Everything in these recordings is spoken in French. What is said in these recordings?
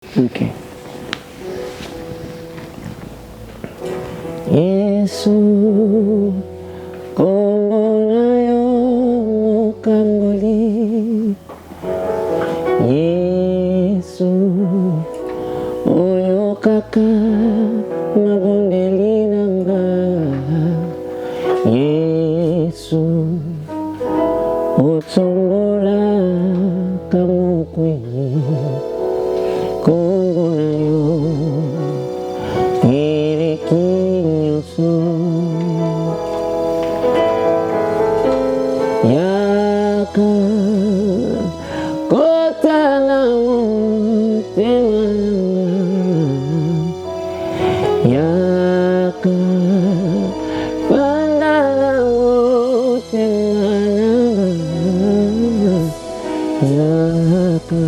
Ok. Yesu, kombo na yo mokamboli. Yesu, oyo kaka mabondeli nanga. Yesu, otombola kamokwi. Kombo na yo eleki nyonso. Yaka kota na motema nanga. Yaka panda na motema nanga. Yaka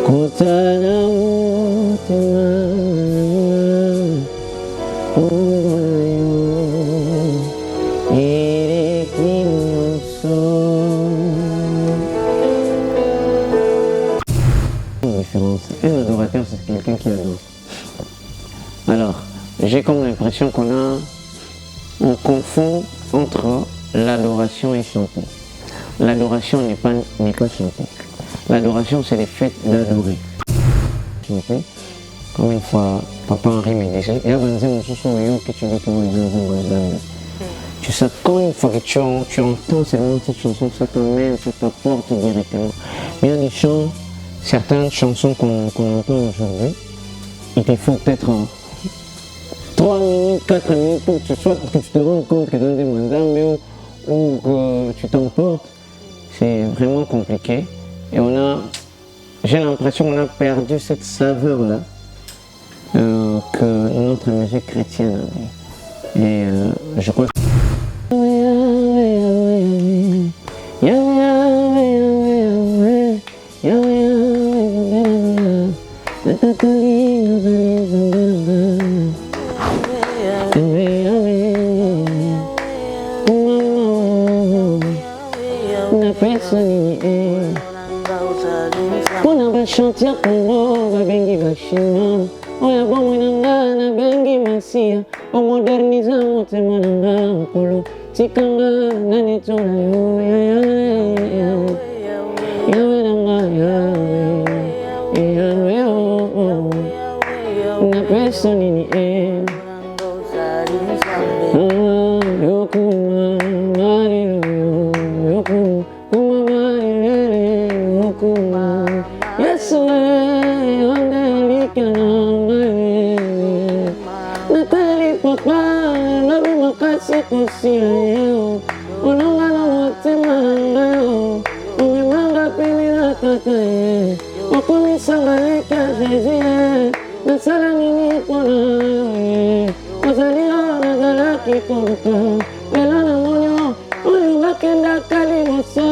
kota na motema un adorateur, c'est quelqu'un qui adore. Alors, j'ai comme l'impression on confond entre l'adoration et chanter. L'adoration n'est pas chanter. L'adoration, c'est le fait d'adorer. Chanter, comme une fois, Papa Henri me disait, il y a un que tu dis comment il est. Tu sais, quand une fois que tu entends seulement cette chanson, ça t'emmène, ça t'apporte directement. Mais il y a des chants, certaines chansons qu'on entend aujourd'hui, il te faut peut-être 3 minutes, 4 minutes pour que tu te rendes compte que dans des mandats ou que tu t'emportes. C'est vraiment compliqué. Et j'ai l'impression qu'on a perdu cette saveur-là que notre musique chrétienne avait. Et je crois que chantier Congo, babengi bashima. Oya bomo nanga na bengi masia. O moderniza motema nanga nkolo. Tikanga na netola yo yawe nanga yawe na pesa nini yokuma mariyo yokuma marilele yokuma. Yesu ondelika nanga natali papa nabi makasi kusia yeo onanga na motema nanga yo omemanga pene na tata ye okomisanga leka Jésus ye nasala nini mpona ye ozali yo nazalaki koluka lelo na monio oyo bakendaka liboso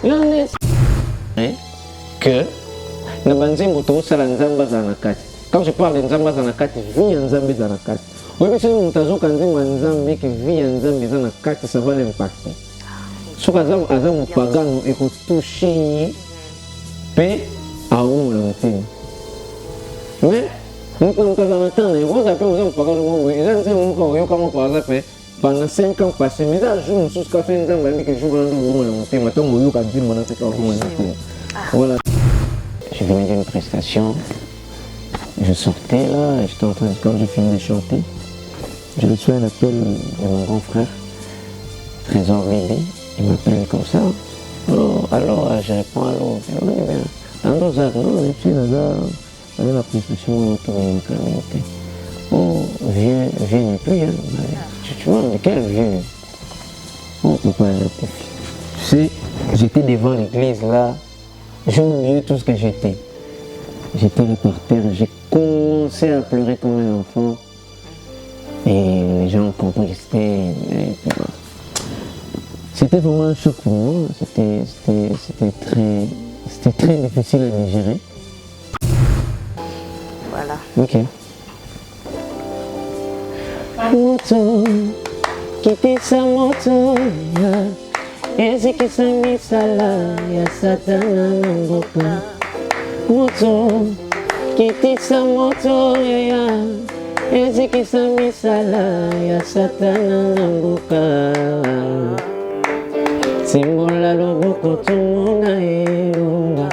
yonde que quand je parle de Nzamba Zanakati, vie en Nzambe Zanakati. Oui, mais si nous avons Nzambe qui vit en Nzambe Zanakati, ça va l'impacter. Si nous avons un pagan et qu'on touche paix à où l'antenne. Mais nous avons attendre, vous appelez aux hommes pagan, pendant 5 ans passés, mais là, je me suis fait un Nzambe qui joue dans le l'antenne. Maintenant, on a dit voilà. Je venais d'une prestation, je sortais là, j'étais en train de, quand j'ai fini de chanter, je reçois un appel de mon grand frère, Trésor Bibi, il m'appelle comme ça. Alors, je réponds, allô, oui, bien, non, je suis là, avec la prestation, autour de la communauté. Oh, vieux n'est plus, hein. Tu vois, de quel vieux? Oh, papa, tu sais, j'étais devant l'église là. J'ai oublié tout ce que j'étais. J'étais là par terre, j'ai commencé à pleurer comme un enfant. Et les gens ont compris que c'était vraiment un choc pour moi. C'était très difficile à digérer. Voilà. Ok. Moto, kitisa moto, ezikisa misala ya satana na mboka. moto, kitisa moto ya ezikisa misala ya satana na mboka. Simbola loboko tumona elonga,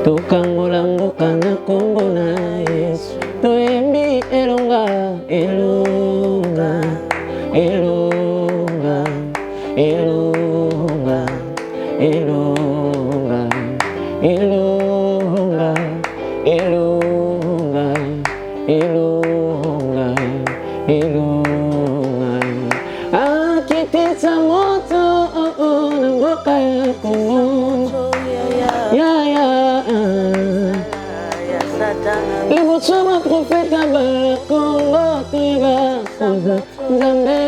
tokangola mboka na kombo na Yesu. Toyembi elonga, elonga, elonga, elonga, elonga, elonga, elonga, elonga, elonga. Akitisa moto na mboka ya Kongo. Ya ya Libotsoma profeta ba Kongo tuyeba soza Nzambe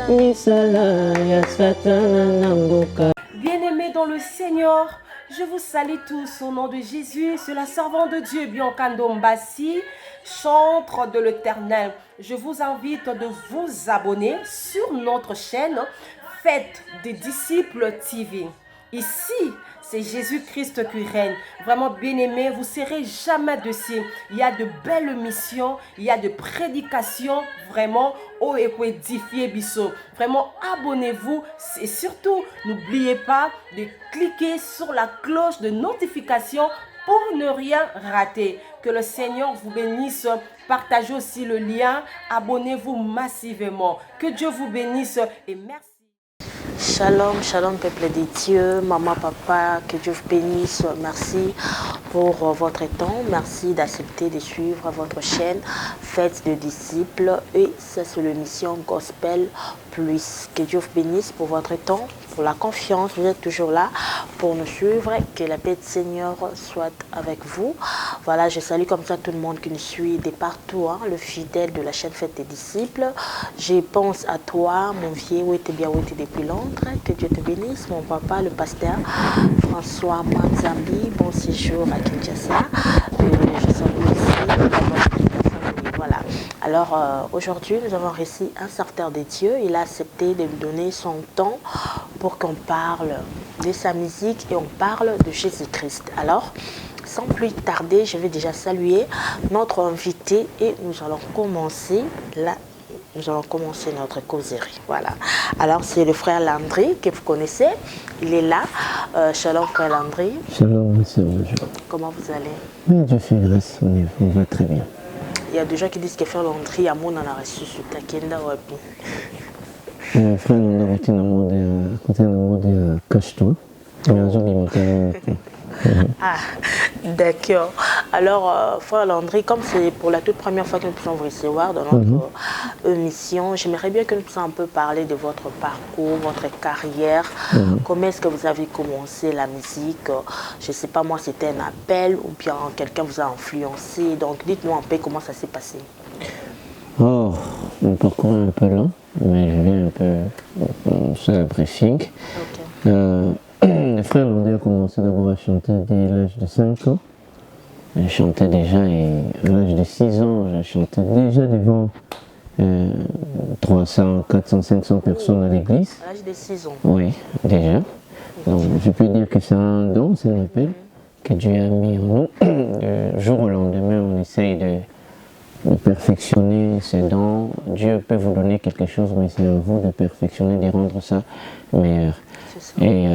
misala ya satana na mboka. Bien-aimés dans le Seigneur, je vous salue tous au nom de Jésus. C'est la servante de Dieu, Biancando Mbassi, chantre de l'Éternel. Je vous invite de vous abonner sur notre chaîne Fête des Disciples TV. Ici, c'est Jésus-Christ qui règne. Vraiment, bien-aimés, vous ne serez jamais dessus. Il y a de belles missions, il y a de prédications, vraiment, au édifier biso. Vraiment, abonnez-vous et surtout, n'oubliez pas de cliquer sur la cloche de notification pour ne rien rater. Que le Seigneur vous bénisse. Partagez aussi le lien. Abonnez-vous massivement. Que Dieu vous bénisse et merci. Shalom, shalom peuple de Dieu, maman, papa, que Dieu vous bénisse. Merci pour votre temps. Merci d'accepter de suivre votre chaîne Fête de Disciples. Et ça, c'est l'émission Gospel Plus. Que Dieu vous bénisse pour votre temps, pour la confiance. Vous êtes toujours là pour nous suivre. Que la paix du Seigneur soit avec vous. Voilà, je salue comme ça tout le monde qui nous suit de partout, hein, le fidèle de la chaîne Fête des Disciples. Je pense à toi, mon vieux, où était bien, où était depuis Londres. Que Dieu te bénisse, mon papa, le pasteur François Manzambi. Bon séjour à Kinshasa. Je salue aussi. Voilà. Alors, aujourd'hui, nous avons reçu un serviteur de Dieu. Il a accepté de nous donner son temps pour qu'on parle de sa musique et on parle de Jésus-Christ. Alors, sans plus tarder, je vais déjà saluer notre invité et nous allons commencer notre causerie. Voilà. Alors, c'est le frère Landry que vous connaissez. Il est là. Shalom, frère Landry. Shalom, monsieur. Bonjour. Comment vous allez? Oui, Dieu fait grâce, on va très bien. Il y a des gens qui disent que frère Landry, à mon en a reçu sur ta kenda. Frère Landry, on a cache-toi. Ah, d'accord. Alors, frère Landry, comme c'est pour la toute première fois que nous pouvons vous recevoir dans notre émission, j'aimerais bien que nous puissions un peu parler de votre parcours, votre carrière. Comment est-ce que vous avez commencé la musique? Je ne sais pas, moi, c'était un appel ou bien quelqu'un vous a influencé. Donc, dites-nous un peu comment ça s'est passé. Oh, mon parcours est un peu lent, mais je viens un peu sur le briefing. Le frère Landry a commencé d'abord à chanter dès l'âge de 5 ans. Je chantais déjà et à l'âge de 6 ans, je chantais déjà devant 300, 400, 500 personnes à l'église. À l'âge de 6 ans? Oui, déjà. Donc je peux dire que c'est un don, c'est un appel que Dieu a mis en nous. Du jour au lendemain, on essaye de perfectionner ses dons. Dieu peut vous donner quelque chose, mais c'est à vous de perfectionner, de rendre ça meilleur. Et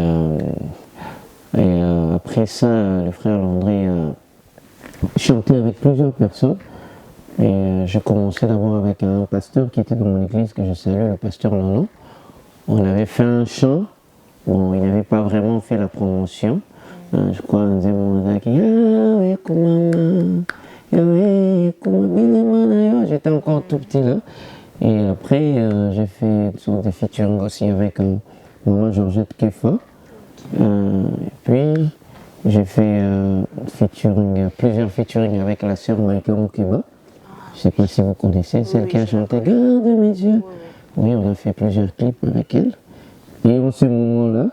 après ça, le frère Landry a chanté avec plusieurs personnes. Et j'ai commencé d'abord avec un pasteur qui était dans mon église, que je salue, le pasteur Nono. On avait fait un chant. Bon, il n'avait pas vraiment fait la promotion. Je crois un Zemmour qui j'étais encore tout petit là. Et après, j'ai fait une sorte de featuring aussi avec maman Georgette Kefa. Et puis, j'ai fait plusieurs featuring avec la sœur Maïka Mokeba. Je ne sais pas si vous connaissez, celle qui a chanté « Garde mes yeux ». Oui, on a fait plusieurs clips avec elle. Et en ce moment-là,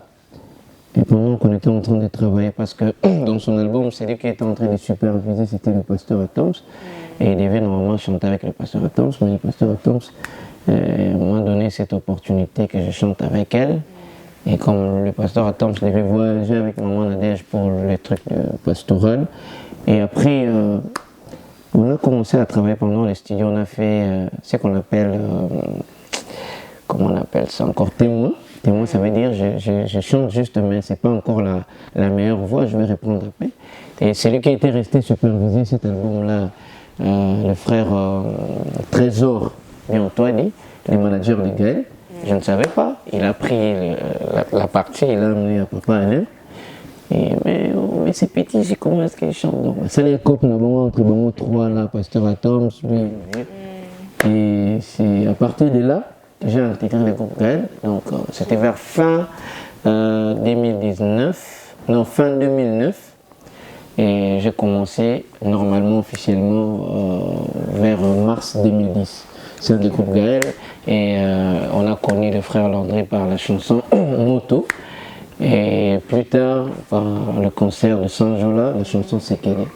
et pendant qu'on était en train de travailler, parce que dans son album, c'est lui qui était en train de superviser, c'était le pasteur Atoms. Et il devait normalement chanter avec le pasteur Atoms, mais le pasteur Atoms m'a donné cette opportunité que je chante avec elle. Et comme le pasteur Atom, je devais voyager avec maman Nadège pour les trucs pastoral. Et après, on a commencé à travailler pendant les studios. On a fait ce qu'on appelle, comment on appelle ça encore, témoin. Témoin, ça veut dire je chante juste, mais c'est pas encore la meilleure voix. Je vais répondre après. Et c'est lui qui a été resté superviser cet album-là, le frère Trésor et Antoine, les managers de Gaël. Je ne savais pas. Il a pris la partie, il l'a amené à Papa Alain. Mais c'est petit, c'est comment est-ce qu'il chante. Donc, c'est les couples entre les trois, là, Pasteur Atoms, lui. Et c'est à partir de là que j'ai intégré le groupe Gaël. Donc, c'était vers fin 2019, non, fin 2009. Et j'ai commencé normalement, officiellement, vers mars 2010. C'est le groupe Gaël. Et on a connu le frère Landry par la chanson Moto. Et plus tard, par le concert de Sanjola, la chanson Sekele.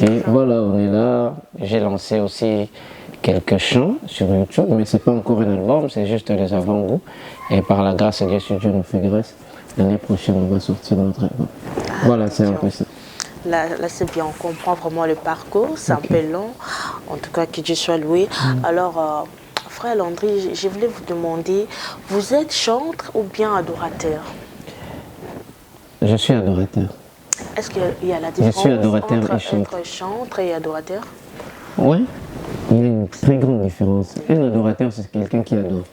Et voilà, on est là. J'ai lancé aussi quelques chants sur YouTube, mais c'est pas encore un album, c'est juste les avant-goûts. Et par la grâce de Dieu, si Dieu nous fait grâce, l'année prochaine, on va sortir notre album. Voilà, c'est un peu ça. Là c'est bien, on comprend vraiment le parcours, c'est un peu long. En tout cas, que Dieu soit loué. Alors, frère Landry, je voulais vous demander, vous êtes chantre ou bien adorateur? Je suis adorateur. Est-ce qu'il y a la différence entre chantre et adorateur? Oui, il y a une très grande différence. Un adorateur, c'est quelqu'un qui adore.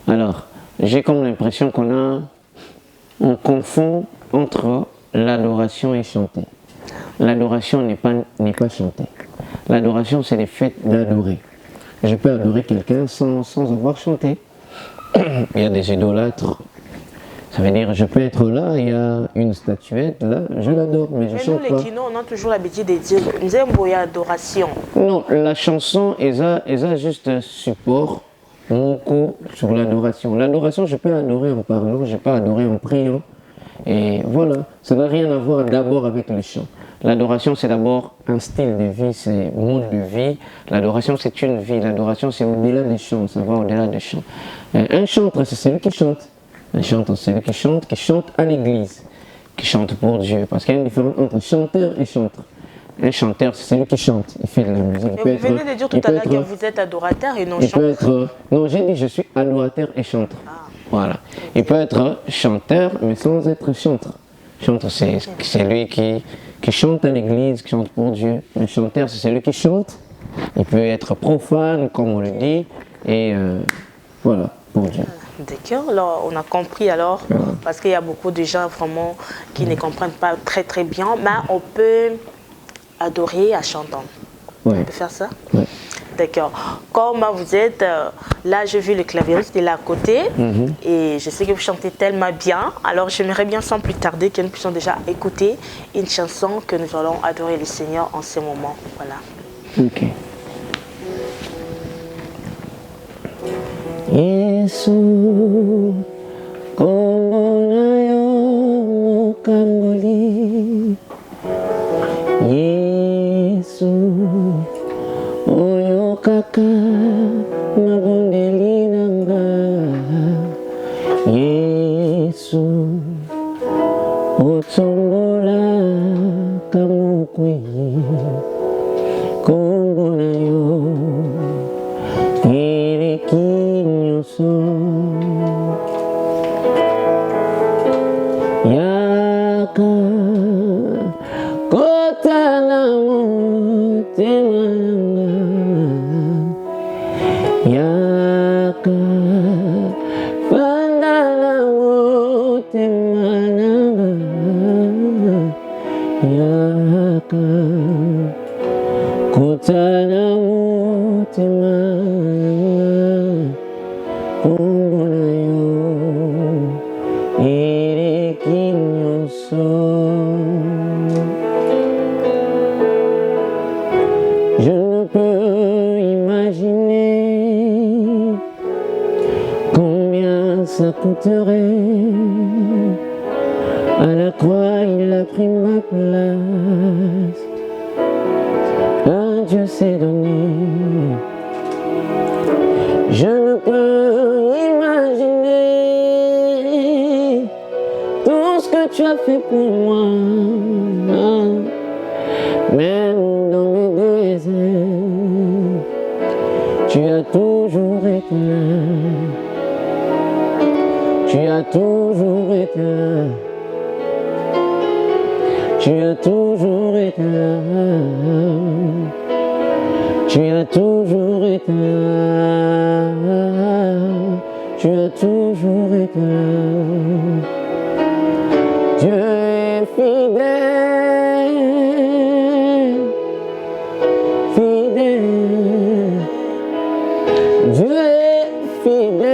Alors, j'ai comme l'impression on confond entre l'adoration et chanter. L'adoration n'est pas chanter. L'adoration, c'est le fait d'adorer. Je peux adorer quelqu'un sans avoir chanté. Il y a des idolâtres. Ça veut dire, je peux être là, il y a une statuette, là, je l'adore, mais je chante pas. Nous, les Kino, on a toujours l'habitude de dire, nous aimons l'adoration. Non, la chanson, elle a juste un support, mon coup, sur l'adoration. L'adoration, je peux adorer en parlant, je peux adorer en priant. Et voilà, ça n'a rien à voir d'abord avec le chant. L'adoration, c'est d'abord un style de vie, c'est un mode de vie. L'adoration, c'est une vie. L'adoration, c'est au-delà des chants, ça va au-delà des chants. Un chantre, c'est celui qui chante. Un chanteur, c'est celui qui chante à l'église, qui chante pour Dieu. Parce qu'il y a une différence entre chanteur et chantre. Un chanteur, c'est celui qui chante, il fait de la musique. Mais vous venez de dire tout à l'heure que vous êtes adorateur et non chanteur. Non, j'ai dit je suis adorateur et chanteur. Voilà. Il peut être chanteur, mais sans être chantre. Chantre, c'est celui qui chante à l'église, qui chante pour Dieu. Un chanteur, c'est celui qui chante. Il peut être profane, comme on le dit, et voilà, pour Dieu. D'accord, alors on a compris alors, parce qu'il y a beaucoup de gens vraiment qui ne comprennent pas très très bien, mais on peut adorer en chantant. Ouais. On peut faire ça? Ouais. D'accord. Comme vous êtes, là j'ai vu le clavieriste, il est là à côté, et je sais que vous chantez tellement bien, alors j'aimerais bien sans plus tarder que nous puissions déjà écouter une chanson que nous allons adorer le Seigneur en ce moment. Voilà. Ok. Yesu, komonayo mokamboli. Yesu, oyo kaka mabondeli nanga. Yesu, otombola kamukwi. Kombo na yo. Yaka kota na motema nanga, yaka fanda na motema nanga, yaka kota na motema nanga, kombo na yo eleki nyonso. Je ne peux imaginer combien ça coûterait. À la croix, il a pris ma place. Un Dieu s'est donné. Je ne peux imaginer fait pour moi. Même dans mes déserts, tu as toujours été là. Tu as toujours été là. Tu as toujours été là. Tu as toujours été là. Tu as toujours été là. Dieu est fidèle, fidèle. Dieu est fidèle,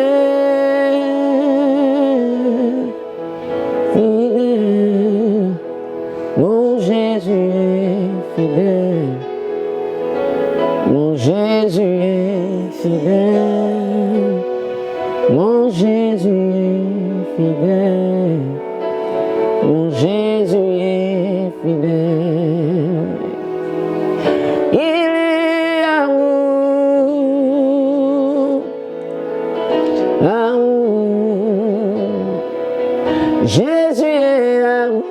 fidèle. Mon Jésus est fidèle. Mon Jésus est fidèle. Mon Jésus est fidèle. Mon Jésus est fidèle. Il est amour. Amour. Jésus est amour.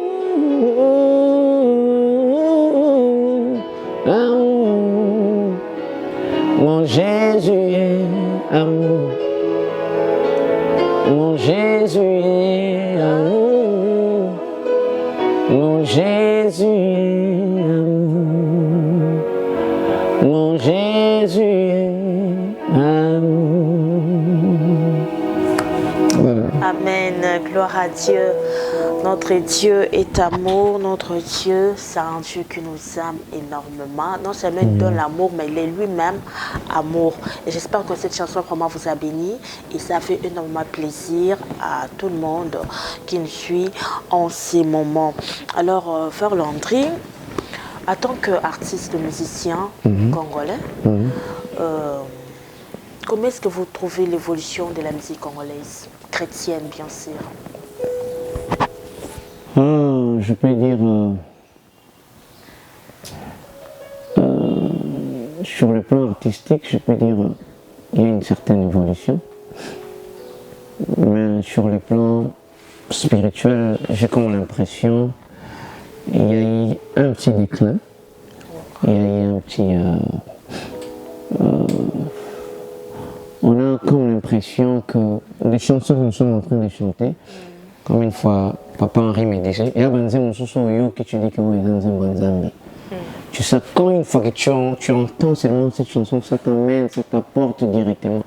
Amour. Mon Jésus est amour. Mon Jésus est amour. Mon Jésus est amour. Mon Jésus est amour. Voilà. Amen. Gloire à Dieu. Notre Dieu est amour. Notre Dieu, c'est un Dieu qui nous aime énormément. Non seulement il donne l'amour, mais il est lui-même amour. Et j'espère que cette chanson vraiment vous a béni. Et ça fait énormément plaisir à tout le monde qui nous suit en ces moments. Alors, Frère Landry, en tant qu'artiste, musicien congolais, comment est-ce que vous trouvez l'évolution de la musique congolaise, chrétienne bien sûr? Je peux dire sur le plan artistique, je peux dire il y a une certaine évolution. Mais sur le plan spirituel, j'ai comme l'impression il y a eu un petit déclin. Il y a eu un petit... on a comme l'impression que les chansons que nous sommes en train de chanter, comme une fois Papa Henri me disait, tu sais, quand une fois que tu entends seulement cette chanson, ça t'amène, ça t'apporte directement.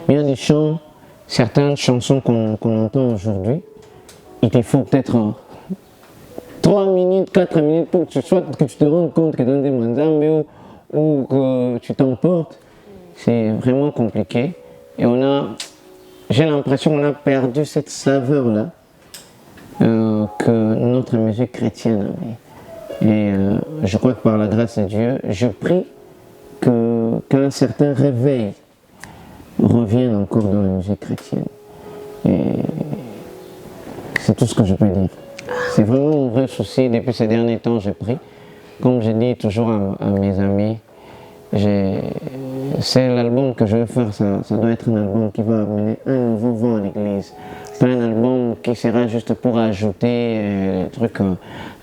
Mais il y a des chants, certaines chansons qu'on entend aujourd'hui, il te faut peut-être 3 minutes, 4 minutes pour que tu te rendes compte que dans des manzambes ou que tu t'emportes. C'est vraiment compliqué. Et j'ai l'impression qu'on a perdu cette saveur-là que notre musique chrétienne avait. Et je crois que par la grâce de Dieu, je prie qu'un certain réveil revienne encore dans la musique chrétienne. Et c'est tout ce que je peux dire. C'est vraiment mon vrai souci. Depuis ces derniers temps, je prie. Comme je dis toujours à mes amis, c'est l'album que je veux faire, ça doit être un album qui va amener un nouveau vent à l'église. Pas un album qui sera juste pour ajouter des trucs dans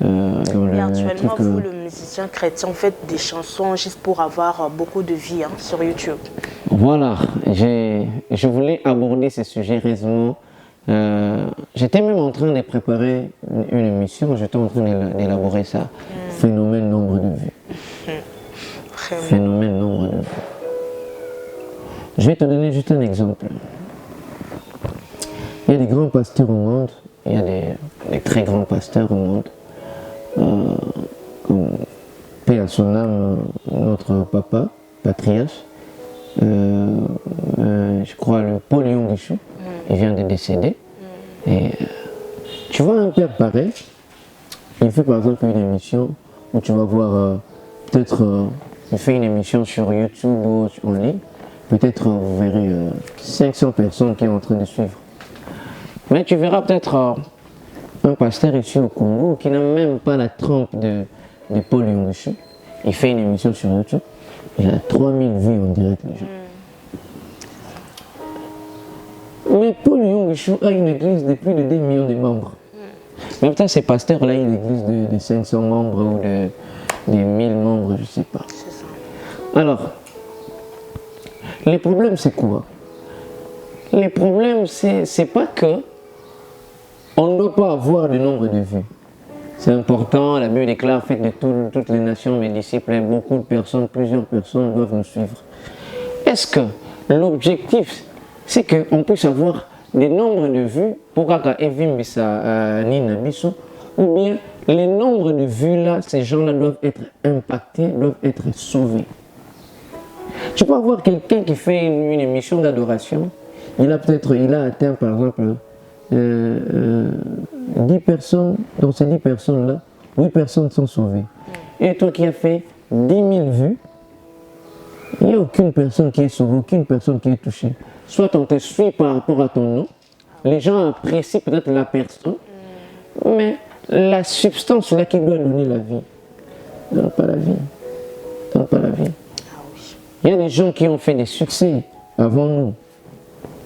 Et actuellement, vous, le musicien chrétien, faites des chansons juste pour avoir beaucoup de vie sur YouTube. Voilà, je voulais aborder ce sujet récemment. J'étais même en train de préparer une émission, j'étais en train d'élaborer ça. Phénomène nombre de vues. Phénomène nombre de vues. Je vais te donner juste un exemple. Il y a des grands pasteurs au monde, il y a des très grands pasteurs au monde. Comme paix à son âme, notre papa, patriarche, je crois le Paul Yonguishu, il vient de décéder. Et tu vois un père pareil, il fait par exemple une émission où tu vas voir, peut-être, il fait une émission sur YouTube ou en ligne, peut-être vous verrez 500 personnes qui sont en train de suivre. Mais tu verras peut-être un pasteur ici au Congo qui n'a même pas la trempe de Paul Yonguishu. Il fait une émission sur YouTube, il a 3000 vues en direct déjà. Mais Paul Yonguishu a une église de plus de 2 millions de membres. Même temps, ces pasteurs-là, une église de 500 membres ou de 1000 membres, je ne sais pas. C'est ça. Alors, les problèmes, c'est quoi? Les problèmes, c'est pas que on ne doit pas avoir le nombre de vues. C'est important, la Bible déclare, faites de toutes les nations mes disciples, et beaucoup de personnes, plusieurs personnes doivent nous suivre. Est-ce que l'objectif, c'est qu'on puisse avoir des nombres de vues pour Evim Nina Bisso, ou bien les nombres de vues là, ces gens-là doivent être impactés, doivent être sauvés. Tu peux avoir quelqu'un qui fait une émission d'adoration, il a atteint par exemple 10 personnes, dans ces 10 personnes-là, 8 personnes sont sauvées. Et toi qui as fait 10 000 vues, il n'y a aucune personne qui est sauvée, aucune personne qui est touchée. Soit on te suit par rapport à ton nom, les gens apprécient peut-être la personne, mais la substance là qui doit donner la vie, donne pas la vie. Donne pas la vie. Il y a des gens qui ont fait des succès avant nous,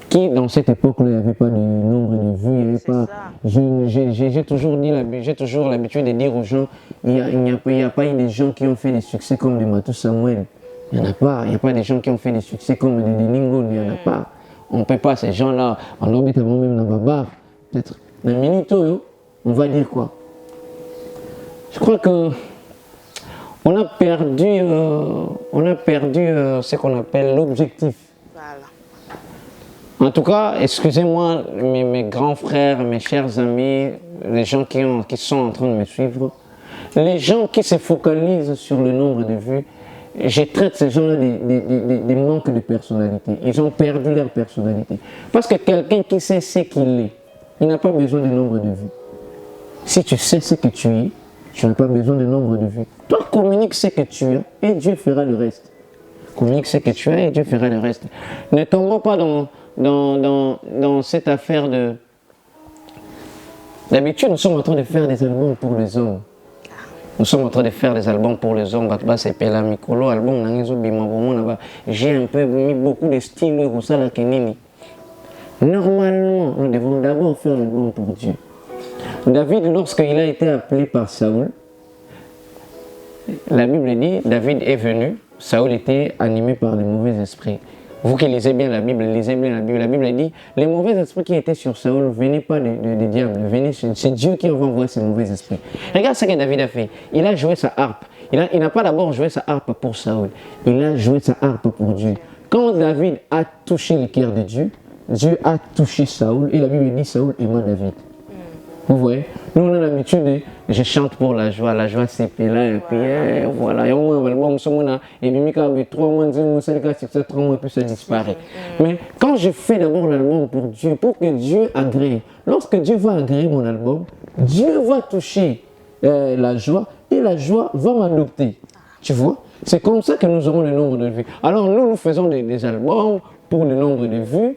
qui dans cette époque-là, il n'y avait pas de nombre de vues, il n'y avait pas. J'ai toujours l'habitude de dire aux gens, il n'y a pas eu des gens qui ont fait des succès comme de Matou Samuel. Il n'y en a pas. Il n'y a pas des gens qui ont fait des succès comme de Deningo, il n'y en a pas. On ne peut pas, ces gens-là, on doit mettre avant même dans Babar, peut-être. Mais Minito, on va dire quoi? Je crois que on a perdu ce qu'on appelle l'objectif. Voilà. En tout cas, excusez-moi, mes grands frères, mes chers amis, les gens qui sont en train de me suivre, les gens qui se focalisent sur le nombre de vues, je traite ces gens-là des manques de personnalité. Ils ont perdu leur personnalité. Parce que quelqu'un qui sait ce qu'il est, il n'a pas besoin de nombre de vues. Si tu sais ce que tu es, tu n'as pas besoin de nombre de vues. Toi, communique ce que tu as et Dieu fera le reste. Communique ce que tu as et Dieu fera le reste. Ne tombons pas dans cette affaire de... D'habitude, nous sommes en train de faire des albums pour les hommes. Nous sommes en train de faire des albums pour les hommes. J'ai un peu mis beaucoup de styles au Sala Kenini. Normalement, nous devons d'abord faire l'album pour Dieu. David, lorsqu'il a été appelé par Saoul, la Bible dit, David est venu, Saoul était animé par les mauvais esprits. Vous qui lisez bien la Bible, lisez bien la Bible. La Bible dit, les mauvais esprits qui étaient sur Saoul venaient pas des diables, c'est Dieu qui envoie ces mauvais esprits. Regarde ce que David a fait. Il a joué sa harpe. Il n'a pas d'abord joué sa harpe pour Saoul. Il a joué sa harpe pour Dieu. Quand David a touché le cœur de Dieu, Dieu a touché Saoul et la Bible dit Saoul aima David. Vous voyez, nous on a l'habitude de je chante pour la joie c'est là et puis voilà, et on va et puis 3 mois, 3 mois, puis ça disparaît. Mais quand je fais d'abord l'album pour Dieu, pour que Dieu agrée, lorsque Dieu va agréer mon album, Dieu va toucher la joie et la joie va m'adopter. Tu vois, c'est comme ça que nous aurons le nombre de vues. Alors nous faisons des albums pour le nombre de vues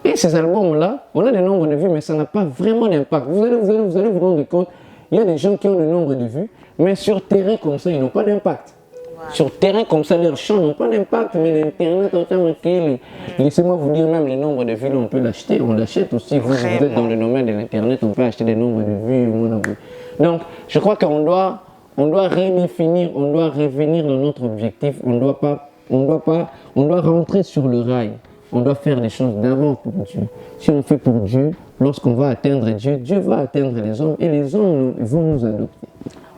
et ces albums-là, on a des nombres de vues, mais ça n'a pas vraiment d'impact. Vous allez vous rendre compte, il y a des gens qui ont le nombre de vues, mais sur terrain comme ça, ils n'ont pas d'impact. Ouais. Sur terrain comme ça, leurs chants n'ont pas d'impact, mais l'Internet, laissez-moi vous dire, même les nombres de vues, on peut l'acheter, on l'achète aussi. Vous êtes dans le domaine de l'Internet, on peut acheter des nombres de vues. Donc, je crois qu'on doit redéfinir, on doit revenir dans notre objectif, on doit rentrer sur le rail. On doit faire les choses d'abord pour Dieu. Si on fait pour Dieu, lorsqu'on va atteindre Dieu, Dieu va atteindre les hommes et les hommes vont nous adopter.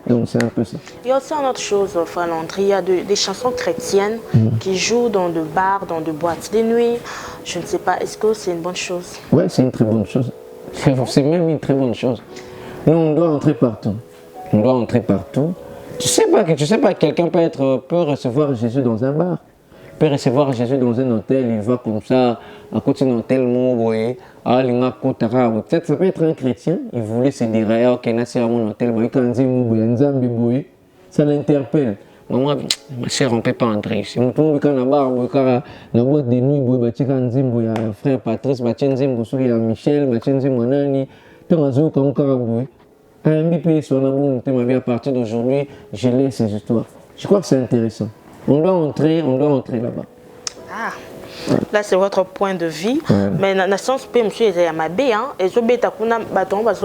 Donc c'est un peu ça. Il y a aussi une autre chose, Frère Landry, il y a des chansons chrétiennes qui jouent dans de bars, dans de boîtes de nuit. Je ne sais pas, est-ce que c'est une bonne chose? Oui, c'est une très bonne chose. C'est même une très bonne chose. Nous, on doit entrer partout. On doit entrer partout. Tu sais pas, quelqu'un peut recevoir Jésus dans un bar. Peut recevoir Jésus dans un hôtel, il va comme ça, à côté d'un hôtel, peut-être ça peut être un chrétien, il voulait se dire, ok, c'est à mon hôtel, ça l'interpelle. Maman, ma chère, on ne peut pas entrer ici. On peut pas la boîte de nuit, frère Patrice, Michel, à partir d'aujourd'hui, je lis ces histoires. Je crois que c'est intéressant. On doit entrer là-bas. Ah, Là, c'est votre point de vue. Mais dans le sens que monsieur est à ma bé, hein, et je vais t'apprendre bâton, mais je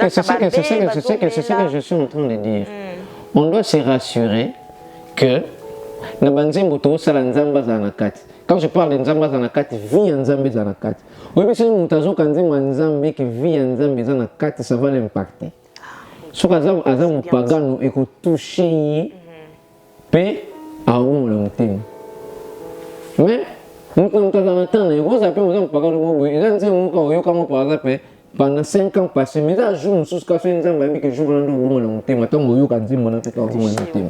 c'est ça que je suis en train de dire. On doit se rassurer que quand je parle de Nzamba Zanakati, vie Nzambe Zanakati. Oui, mais si nous avons Nzambe qui vit Nzambe Zanakati, ça va l'impacter. Ce que nous avons pagano et que toucher, paix à où l'on t'aime. Mais nous avons attendre, et vous appelez nous pagano, et là nous avons par exemple pendant 5 ans passés, mais là je me suis cassé Nzambe qui joue dans le monde l'on t'aime. Attends, moi je dis mon affaire quand vous t'aime.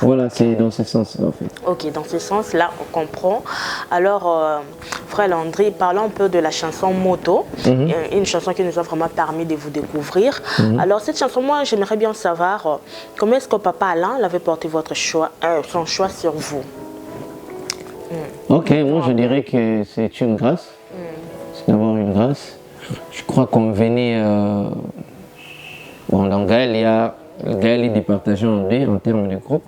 Voilà, c'est dans ce sens-là en fait. Ok, dans ce sens-là, on comprend. Alors, frère Landry, parlons un peu de la chanson Moto, une chanson qui nous a vraiment permis de vous découvrir. Alors, cette chanson, moi, j'aimerais bien savoir comment est-ce que Papa Alain avait porté votre choix, son choix sur vous. Ok, moi je dirais que c'est une grâce. C'est d'abord une grâce. Je crois qu'on venait. Bon, dans Gaël, il est départagé en deux en termes de groupe.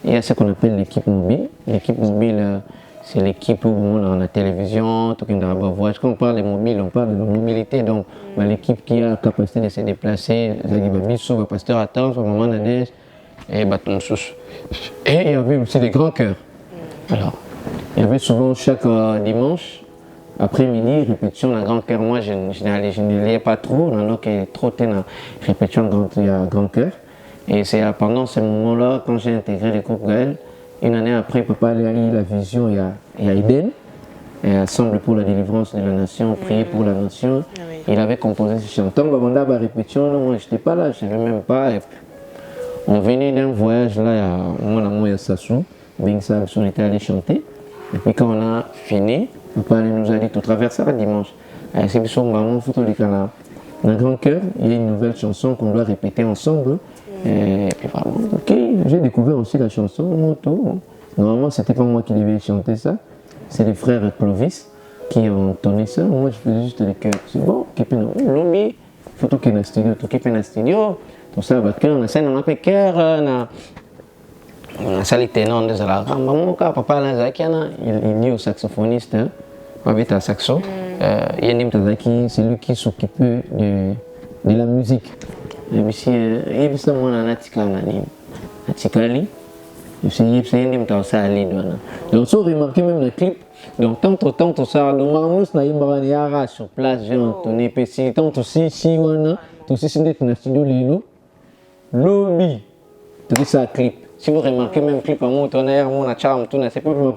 Il y a ce qu'on appelle l'équipe mobile. L'équipe mobile, c'est l'équipe où on a la télévision, tout le monde voit. Quand on parle de mobile, on parle de mobilité. Donc, l'équipe qui a la capacité de se déplacer, le pasteur attend, le maman Nadège, et bâton sous. Et il y avait aussi des grands chœurs. Alors, il y avait souvent chaque dimanche, après-midi, répétition d'un grand chœur. Moi, je ne liais pas trop, alors qu'il y a trop de répétition d'un grand chœur. Et c'est pendant ce moment-là, quand j'ai intégré le groupe Gaël, une année après, Papa a eu la vision, il y a Eden, et Assemble pour la délivrance de la nation, prier pour la nation. Il avait composé ce chant. Tant que la répétition, moi je n'étais pas là, je ne savais même pas. Et on venait d'un voyage là, moi à Sassou, on était allé chanter. Et puis quand on a fini, Papa nous a dit tout travers ça dimanche. C'est que son maman, photo du canard. Dans le grand cœur, il y a une nouvelle chanson qu'on doit répéter ensemble. Et puis vraiment, ok, j'ai découvert aussi la chanson Moto. Normalement, c'était pas moi qui devais chanter ça, c'est les frères Clovis qui ont entonné ça. Moi, je faisais juste le cœur. C'est bon, qui peut nous lobby, photo qui est dans le studio, tout qui peut dans le studio. Tout ça, le cœur, on a scène, on a fait cœur, on a sali ténor de la ramba. Mon cas, papa, là, il dit au saxophoniste, avec un saxo, Yannim Tazaki, c'est lui qui s'occupe de la musique. Et puis, il y a moi un article, donc, si vous remarquez même le clip, donc, tant ça, nous avons sur place, j'ai entonné, puis si, tant aussi, si, tout si, c'est un studio, lobby, tout ça, clip. Si vous remarquez même clip, mon tonnerre, mon charme, tout, c'est pas pour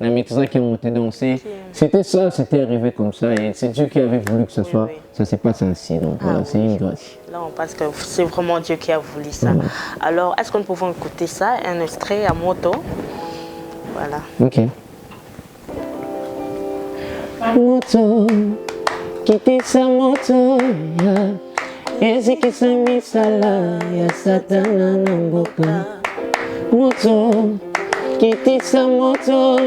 la maîtrise qui ont été dansés. C'était ça, c'était arrivé comme ça, et c'est Dieu qui avait voulu que ce soit, ça s'est passé ainsi, donc voilà, c'est une grâce. Là, on pense que c'est vraiment Dieu qui a voulu ça. Alors, est-ce que nous pouvons écouter ça, un extrait à Moto? Voilà. Ok. Moto, quitter sa moto, ezi kisamisala ya satana na mboka. Moto, quitter sa moto,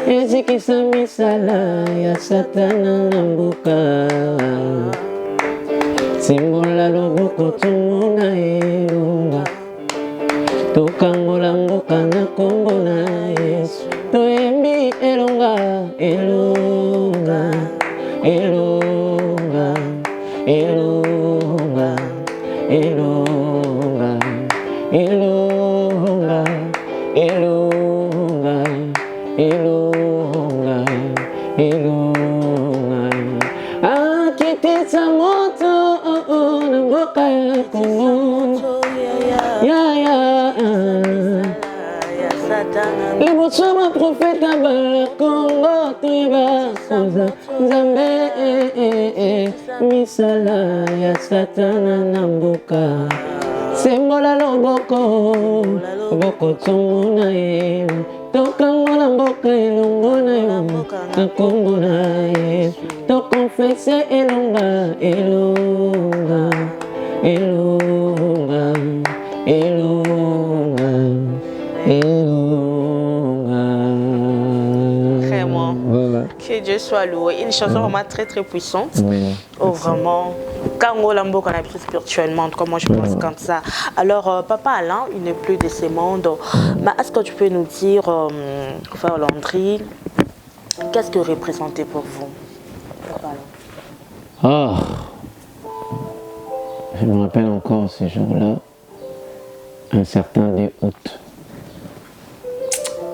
ezi kisamisala ya satana na mboka. Simbola loboko tumona elonga, tokangola mboka na kombo na Yesu. Toyembi elonga, elonga, elonga, elonga, elonga, elonga, elonga, elonga, elonga. Akitesa moto na mboka ya Kongo, liboso baprofeta bala Kongo toyeba koza Nzambe misala ya satana na mboka. Sembola loboko tomona ye, tokangola mboka elongo na yo na kombo na Yesu. Tokonfese elonga, elonga, elonga, elonga, elonga. Vraiment. Voilà. Que Dieu soit loué. Une chanson vraiment très très puissante. Oh, vraiment Quand on l'a qu'on a plus spirituellement, comme moi je pense comme ça. Alors, Papa Alain, il n'est plus de ce monde. Mais est-ce que tu peux nous dire, Frère Landry, qu'est-ce que représentait pour vous, Papa Alain? Je me rappelle encore ces jours-là, un certain 2 août.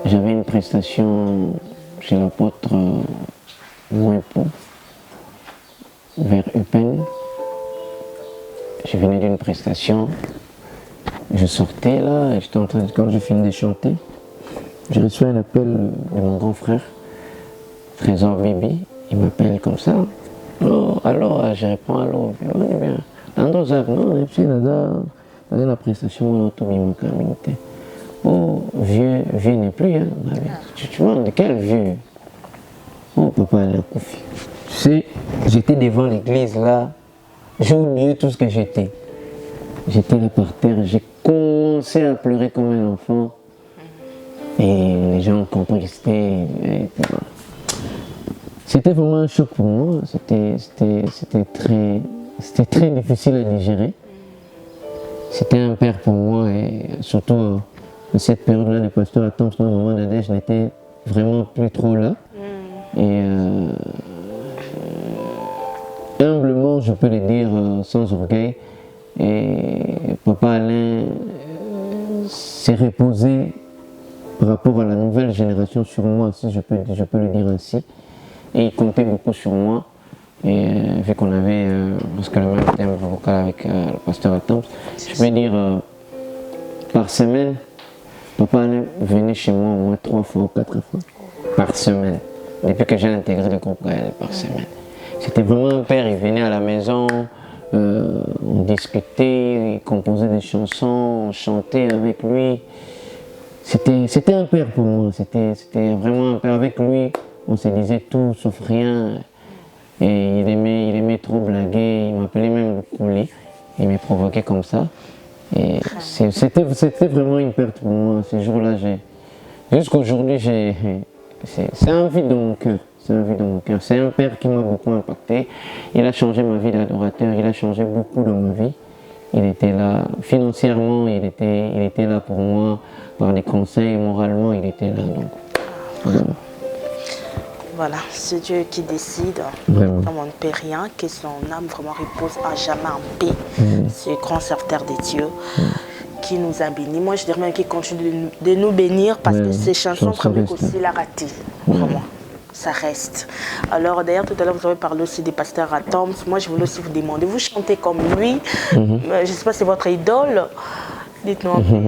J'avais une prestation chez l'apôtre Mouepou, vers Eupen. Je venais d'une prestation, je sortais là, et j'étais en train de, quand j'ai fini de chanter, j'ai reçu un appel de mon grand frère, Trésor Bibi. Il m'appelle comme ça. Oh, alors, je réponds, allô, on est bien. Non, et puis dans la prestation, on a tout mis mon communauté. Oh, vieux n'est plus, hein. Tu vois, de quel vieux? Oh, papa, elle a Koufi. Tu sais, j'étais devant l'église là, j'ai oublié tout ce que j'étais. J'étais là par terre, j'ai commencé à pleurer comme un enfant. Et les gens ont compris que c'était vraiment un choc pour moi. C'était très difficile à digérer. C'était un père pour moi et surtout à cette période-là, le pasteur à Tomsk, maman Nadège n'était vraiment plus trop là. Et humblement, je peux le dire sans orgueil, et Papa Alain s'est reposé par rapport à la nouvelle génération sur moi, si je peux le dire ainsi. Et il comptait beaucoup sur moi. Et vu qu'on avait presque le même thème vocal avec le pasteur Attams, je peux dire par semaine, Papa Alain venait chez moi au moins 3 fois ou 4 fois par semaine. Depuis que j'ai intégré le groupe Gaël, par semaine. C'était vraiment un père, il venait à la maison, on discutait, il composait des chansons, on chantait avec lui. C'était un père pour moi, c'était vraiment un père. Avec lui, on se disait tout sauf rien. Et il aimait trop blaguer, il m'appelait même le coulis, il me provoquait comme ça. Et c'était vraiment une perte pour moi. Ces jours-là, jusqu'aujourd'hui, c'est un vide dans mon cœur. C'est un vide dans mon cœur. C'est un père qui m'a beaucoup impacté. Il a changé ma vie d'adorateur, il a changé beaucoup dans ma vie. Il était là financièrement, il était là pour moi, par des conseils, moralement, il était là. Donc, voilà. Voilà, c'est Dieu qui décide. Vraiment. On ne peut rien, que son âme vraiment repose à jamais en paix. C'est le grand serviteur de Dieu qui nous a bénis. Moi, je dirais même qu'il continue de nous bénir parce que ces chansons, vraiment aussi la raté. Vraiment, ça reste. Alors, d'ailleurs, tout à l'heure, vous avez parlé aussi des pasteurs à Toms. Moi, je voulais aussi vous demander, vous chantez comme lui. Je ne sais pas si c'est votre idole. Dites-nous un peu.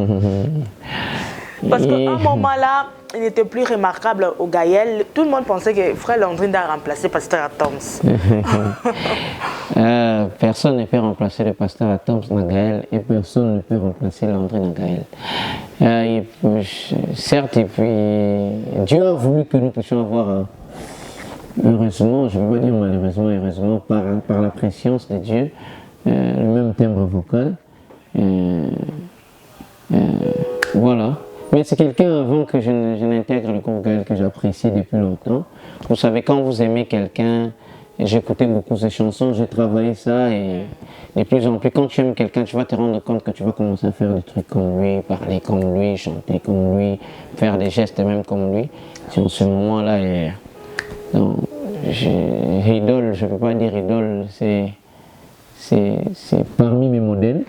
Parce qu'à un moment là, il n'était plus remarquable au Gaël. Tout le monde pensait que Frère Landry a remplacé Pasteur Atoms. Personne ne peut remplacer le Pasteur Atoms dans Gaël et personne ne peut remplacer Landry dans Gaël. Certes, et puis Dieu a voulu que nous puissions avoir, heureusement, je ne veux pas dire malheureusement, heureusement, par la préscience de Dieu, le même timbre vocal. Voilà. Mais c'est quelqu'un avant que je n'intègre le groupe Gaël que j'apprécie depuis longtemps. Vous savez, quand vous aimez quelqu'un, j'écoutais beaucoup ses chansons, j'ai travaillé ça et de plus en plus, quand tu aimes quelqu'un, tu vas te rendre compte que tu vas commencer à faire des trucs comme lui, parler comme lui, chanter comme lui, faire des gestes même comme lui. C'est en ce moment-là, idole, je ne peux pas dire idole, c'est parmi mes modèles.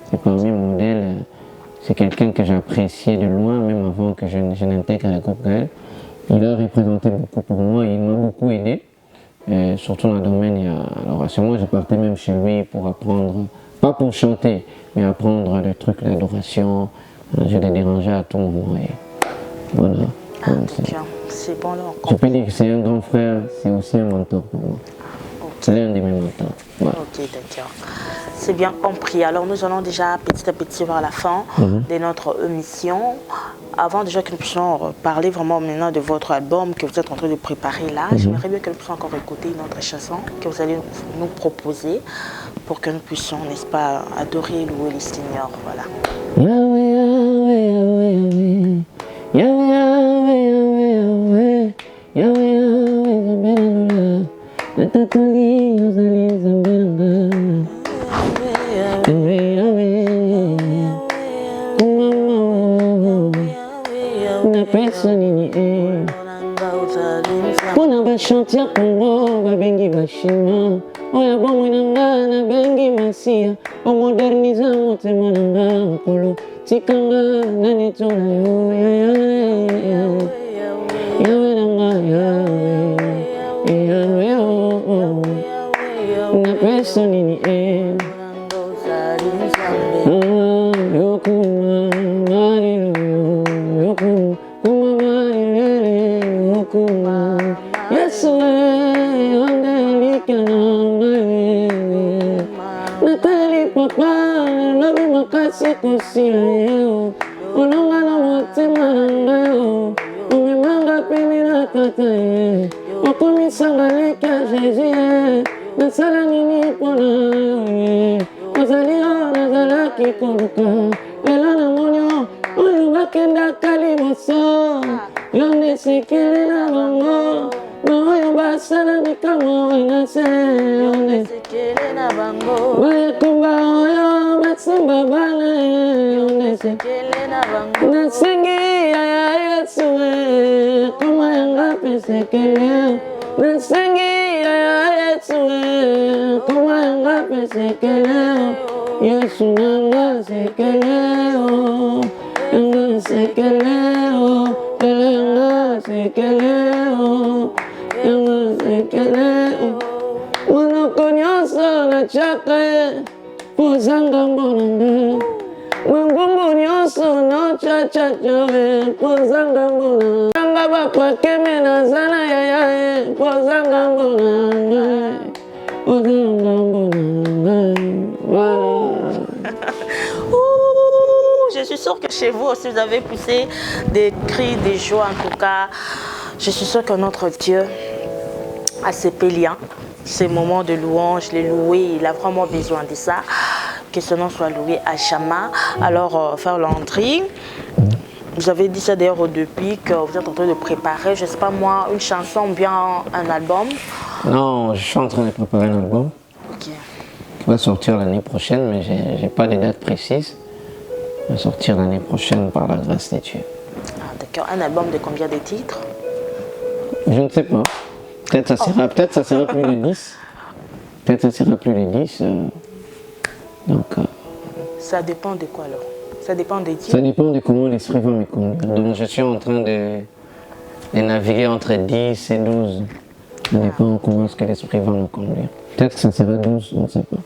C'est parmi mes modèles. C'est quelqu'un que j'ai apprécié de loin, même avant que je n'intègre le groupe Gaël. Il a représenté beaucoup pour moi, il m'a beaucoup aidé, surtout dans le domaine. Alors à ce moment, je partais même chez lui pour apprendre, pas pour chanter, mais apprendre des trucs d'adoration. Je l'ai dérangé à tout moment. Et voilà. C'est bon, là, je peux dire que c'est un grand frère, c'est aussi un mentor pour moi. C'est l'un de mes mentors. Voilà. Ok, d'accord. C'est bien compris. Alors nous allons déjà petit à petit vers la fin de notre émission. Avant déjà que nous puissions parler vraiment maintenant de votre album que vous êtes en train de préparer là, j'aimerais bien que nous puissions encore écouter une autre chanson que vous allez nous proposer pour que nous puissions, n'est-ce pas, adorer et louer le Seigneur. Voilà. Yahweh, Yahweh, Yahweh, Yahweh, Yahweh, Yahweh, Yahweh, Yahweh, personne Pona ba chantia Congo ba bengi ba shima oya bomo nanga na bengi masia o moderniza motema nanga nkolo tikanga nani tola yo yawe nanga yawe na personne ni Sikosio, olongana motema nangayo, omemanga pene na kataye, okomisanga leki ya Jésus, nasala nini mpona yo, ozali yo nazalaki koluka, lelo na monio, oyo bakendaka liboso, yo nde sekele na bango, oyo basala mikamo wana se, yo nde sekele na bango, bayekumba oyo basimba bana yo nde sekele na bango, nasengi ya Yesu koma yanga pe sekele, nasengi ya Yesu koma yanga pe sekele, Yesu nanga sekele yanga sekele yanga sekele yanga sekele monoko nyonso natshaka pozanga mbonanga mangungu nyonso nochachacho pozanga mbonanga anga bapakeme nazana yaya pozanga mbonanga pozanga mbonanga voilà. Je suis sûre que chez vous aussi vous avez poussé des cris de joie. En tout cas, je suis sûre que notre Dieu a ses péliens, ces moments de louange, les louer, il a vraiment besoin de ça. Que ce nom soit loué à jamais. Alors, faire l'entrée. Vous avez dit ça d'ailleurs depuis que vous êtes en train de préparer, je ne sais pas moi, une chanson ou bien un album. Non, je suis en train de préparer un album qui va sortir l'année prochaine, mais je n'ai pas de date précise. Il va sortir l'année prochaine par la grâce de Dieu. Ah, d'accord. Un album de combien de titres? Je ne sais pas. Peut-être ça sera plus de 10. Peut-être ça sera plus de 10. Donc, ça dépend de quoi alors? Ça dépend de Dieu? Ça dépend de comment l'esprit va me conduire. Donc je suis en train de naviguer entre 10 et 12. Ça dépend comment est-ce que l'esprit va me conduire. Peut-être que ça sera 12, on ne sait pas.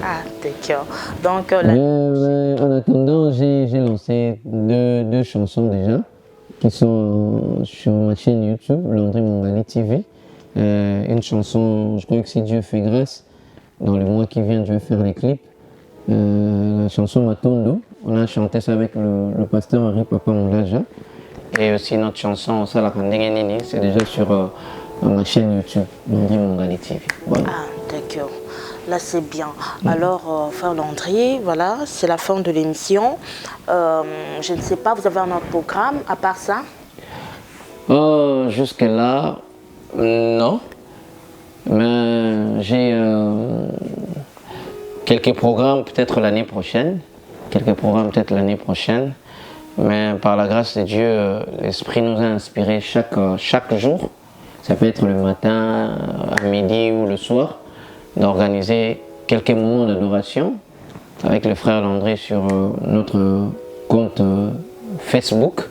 Ah, d'accord. Donc, en attendant, j'ai lancé deux chansons déjà, qui sont sur ma chaîne YouTube, Landry Mongali TV. Une chanson, je crois que si Dieu fait grâce, dans le mois qui vient, je vais faire les clips. La chanson Matondo, on a chanté ça avec le pasteur Henri Papa Moulaja. Et aussi notre chanson Sala Kandengenini, c'est déjà sur ma chaîne YouTube, Landry Mongali TV. Voilà. Ah, d'accord. Là, c'est bien. Alors, Frère Landry, voilà, c'est la fin de l'émission. Je ne sais pas, vous avez un autre programme à part ça? Jusque-là, non. Mais j'ai quelques programmes peut-être l'année prochaine. Mais par la grâce de Dieu, l'Esprit nous a inspiré chaque jour. Ça peut être le matin, à midi ou le soir, d'organiser quelques moments d'adoration avec le frère Landry sur notre compte Facebook,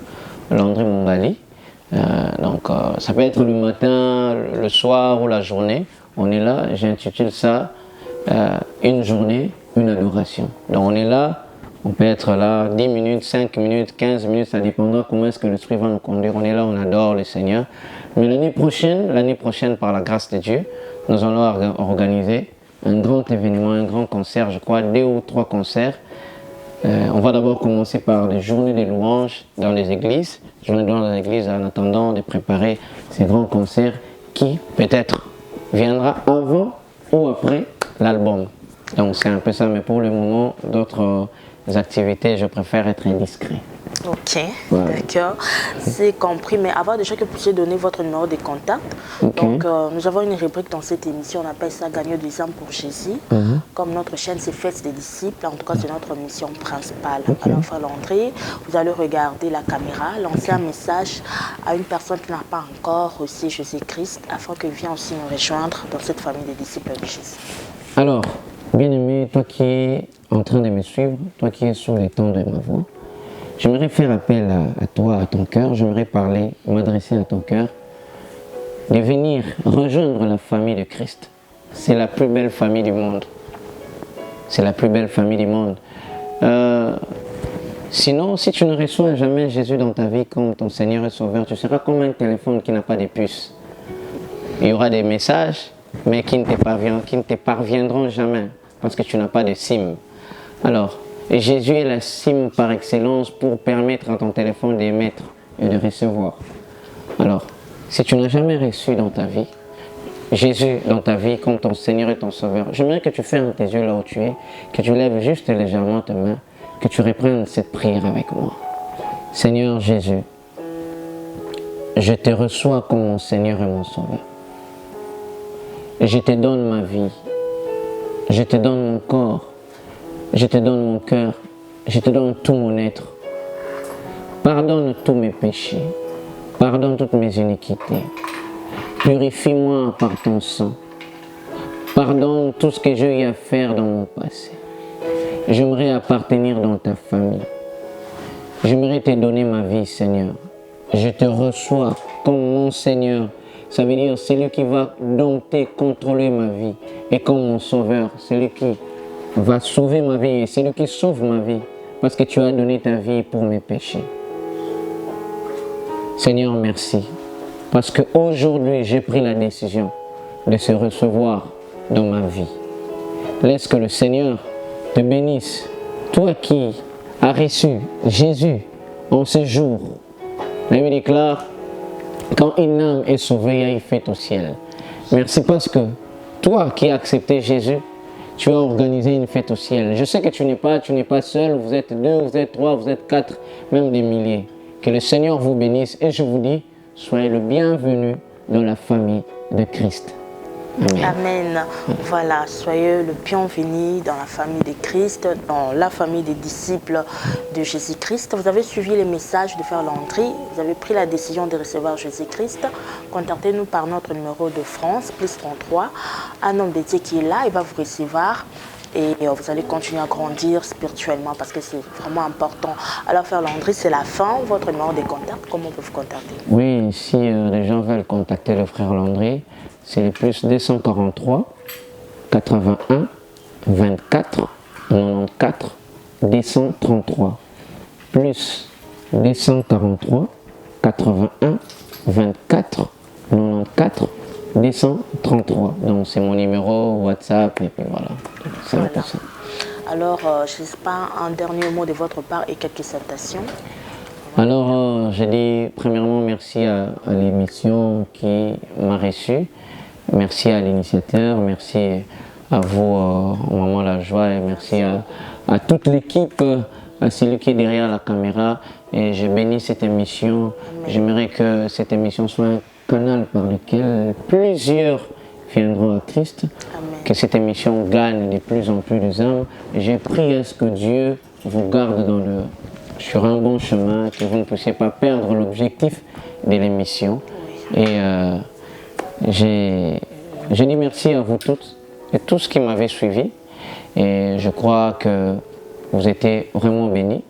Landry Mongali. Donc ça peut être le matin, le soir ou la journée. On est là, j'intitule ça une journée, une adoration. Donc on est là, on peut être là 10 minutes, 5 minutes, 15 minutes, ça dépendra comment est-ce que l'Esprit va nous conduire. On est là, on adore le Seigneur. Mais l'année prochaine, par la grâce de Dieu, nous allons organiser un grand événement, un grand concert, je crois 2 ou 3 concerts. On va d'abord commencer par les journées de louanges dans les églises. En attendant de préparer ces grands concerts qui peut-être viendra avant ou après l'album. Donc c'est un peu ça, mais pour le moment, d'autres activités, je préfère être indiscret. Ok, Voilà. d'accord, c'est compris. Mais avant déjà que vous puissiez donner votre numéro de contact, Ok. donc nous avons une rubrique dans cette émission, on appelle ça Gagner des âmes pour Jésus. Comme notre chaîne c'est Fête des disciples, en tout cas c'est notre mission principale. Alors Frère Landry, vous allez regarder la caméra, lancer un message à une personne qui n'a pas encore reçu Jésus-Christ afin qu'il vienne aussi nous rejoindre dans cette famille des disciples de Jésus. Alors, bien-aimé, toi qui es en train de me suivre, toi qui es sous les temps de ma voix, j'aimerais faire appel à toi, à ton cœur, j'aimerais m'adresser à ton cœur, de venir rejoindre la famille de Christ. C'est la plus belle famille du monde. C'est la plus belle famille du monde. Sinon, si tu ne reçois jamais Jésus dans ta vie comme ton Seigneur et Sauveur, tu seras comme un téléphone qui n'a pas de puce. Il y aura des messages, mais qui ne te parviendront jamais, parce que tu n'as pas de SIM. Alors, Jésus est la SIM par excellence pour permettre à ton téléphone d'émettre et de recevoir. Alors, si tu n'as jamais reçu dans ta vie Jésus dans ta vie comme ton Seigneur et ton Sauveur, j'aimerais que tu fermes tes yeux là où tu es, que tu lèves juste légèrement tes mains, que tu reprennes cette prière avec moi. Seigneur Jésus, je te reçois comme mon Seigneur et mon Sauveur. Je te donne ma vie, je te donne mon corps, je te donne mon cœur, je te donne tout mon être. Pardonne tous mes péchés, pardonne toutes mes iniquités. Purifie-moi par ton sang. Pardonne tout ce que j'ai eu à faire dans mon passé. J'aimerais appartenir dans ta famille. J'aimerais te donner ma vie, Seigneur. Je te reçois comme mon Seigneur. Ça veut dire celui qui va dompter, contrôler ma vie. Et comme mon Sauveur, celui qui va sauver ma vie et celui qui sauve ma vie. Parce que tu as donné ta vie pour mes péchés. Seigneur, merci. Parce qu'aujourd'hui, j'ai pris la décision de se recevoir dans ma vie. Laisse que le Seigneur te bénisse. Toi qui as reçu Jésus en ce jour. La Bible déclare, quand une âme est sauvée, il y a une fête au ciel. Merci parce que toi qui as accepté Jésus, tu as organisé une fête au ciel. Je sais que tu n'es pas seul, vous êtes 2, vous êtes 3, vous êtes 4, même des milliers. Que le Seigneur vous bénisse et je vous dis, soyez le bienvenu dans la famille de Christ. Amen. Amen. Voilà, soyez le bienvenu dans la famille de Christ, dans la famille des disciples de Jésus-Christ. Vous avez suivi les messages de Frère Landry, vous avez pris la décision de recevoir Jésus-Christ. Contactez-nous par notre numéro de France, plus 33. Un homme de Dieu qui est là, il va vous recevoir. Et vous allez continuer à grandir spirituellement parce que c'est vraiment important. Alors, Frère Landry, c'est la fin. Votre numéro de contact, comment on peut vous contacter? Oui, si les gens veulent contacter le Frère Landry, c'est le plus 243 81 24 94 233. Plus 243 81 24 94 233. Donc c'est mon numéro WhatsApp et puis voilà. C'est Voilà. important. Alors, je ne sais pas, un dernier mot de votre part et quelques salutations. Alors, je dis premièrement merci à l'émission qui m'a reçu. Merci à l'initiateur, merci à vous, au moment de la joie, et merci à toute l'équipe, à celui qui est derrière la caméra. Et je bénis cette émission. J'aimerais que cette émission soit un canal par lequel plusieurs viendront à Christ. Amen. Que cette émission gagne de plus en plus de âmes. Et j'ai prié à ce que Dieu vous garde sur un bon chemin, que vous ne puissiez pas perdre l'objectif de l'émission. Et j'ai dit merci à vous toutes et tous qui m'avaient suivi. Et je crois que vous étiez vraiment bénis.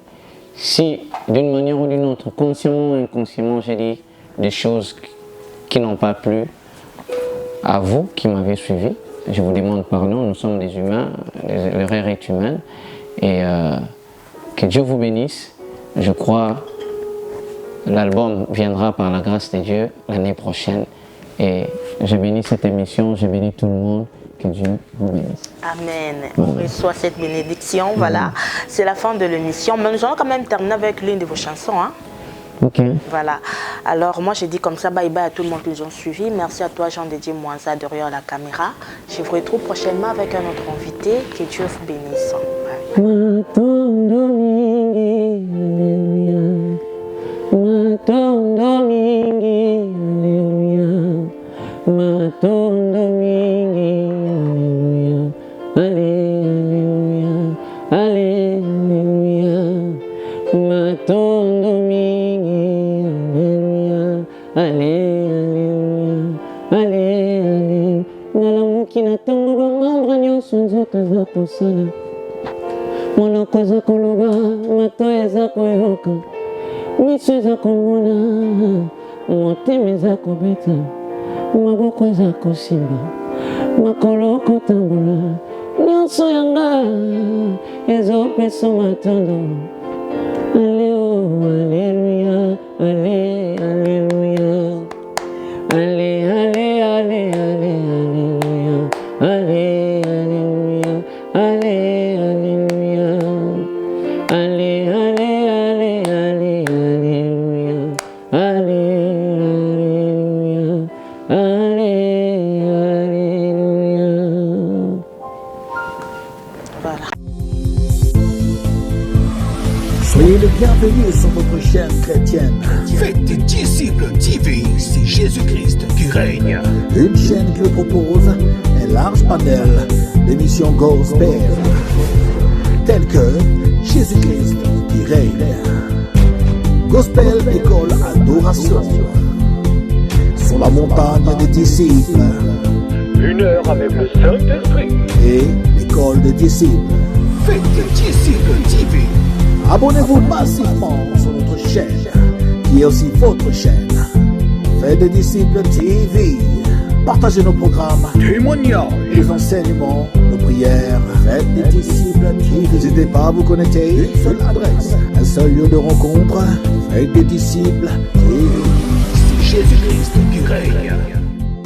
Si d'une manière ou d'une autre, consciemment ou inconsciemment, j'ai dit des choses qui n'ont pas plu à vous qui m'avez suivi, je vous demande pardon, nous sommes des humains, l'erreur est humaine. Et que Dieu vous bénisse. Je crois que l'album viendra par la grâce de Dieu l'année prochaine. Et je bénis cette émission, je bénis tout le monde. Que Dieu vous bénisse. Amen. On reçoit cette bénédiction. Voilà, c'est la fin de l'émission. Mais nous allons quand même terminer avec l'une de vos chansons. Hein? Ok. Voilà. Alors, moi, je dis comme ça, bye bye à tout le monde qui nous ont suivis. Merci à toi, Jean-Dédié Mouanza, derrière la caméra. Je vous retrouve prochainement avec un autre invité. Que Dieu vous bénisse. Bye. monoko eza koloba mato eza koyoka miso eza komona motema eza kobeta maboko eza kosimba makolo kotambola nyonso yanga ezopesa matondo aleo aleluya ale aleluya ale ale ale ale aleluya ale aleluya ale aleluya ale ale ale ale aleluya ale aleluya ale aleluya. Voilà. Soyez les bienvenus sur votre chaîne chrétienne. Faites des disciples TV, c'est Jésus-Christ qui règne. Une chaîne qui vous propose un large panel d'émissions gospel, telles que Jésus-Christ qui règne, Gospel École Adoration, sur la montagne des disciples, 1 heure avec le Saint-Esprit. et l'école des disciples. Faites des disciples TV. Abonnez-vous massivement sur notre chaîne, qui est aussi votre chaîne. Faites des disciples TV. Partagez nos programmes, Témoignages. les enseignements, nos prières. Faites des disciples TV. N'hésitez pas à vous connecter. Une seule adresse, un seul lieu de rencontre. Faites des disciples TV. C'est Jésus-Christ qui règne.